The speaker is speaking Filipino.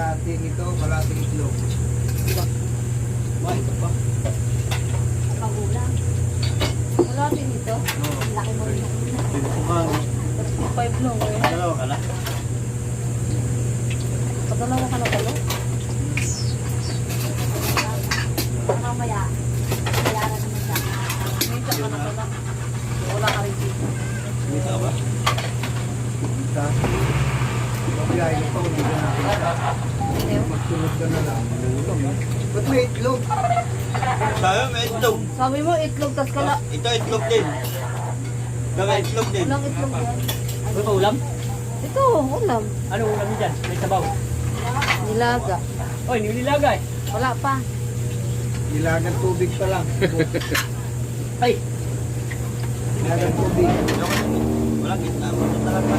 kalahati nito, kalahati itlog. Ba, ito pa. Magulang. Wala din ito. Laki mo rin. Dito ka. 35 lang eh. Dalawa ka na. Padalawa ka na pala. Mamaya. Bayaran naman siya. Minsan ka na pala. Wala ka rin dito. Dito ka ba? Kita. Pagkain ito, hindi ka nakita. Magsunod ka na lang. Ba't may itlog? Sabi may itlog. Sabi mo itlog tas kala. Ito itlog din. Kaya itlog din. Walang itlog yan. Ano ba ulam? Ito, ulam. Ano ulam niyo dyan? May sabaw. Nilaga. Oy, nililagay. Wala pa. Nilagang tubig pa lang. Ay, Nilagang tubig. Walang gitna. Walang talaga.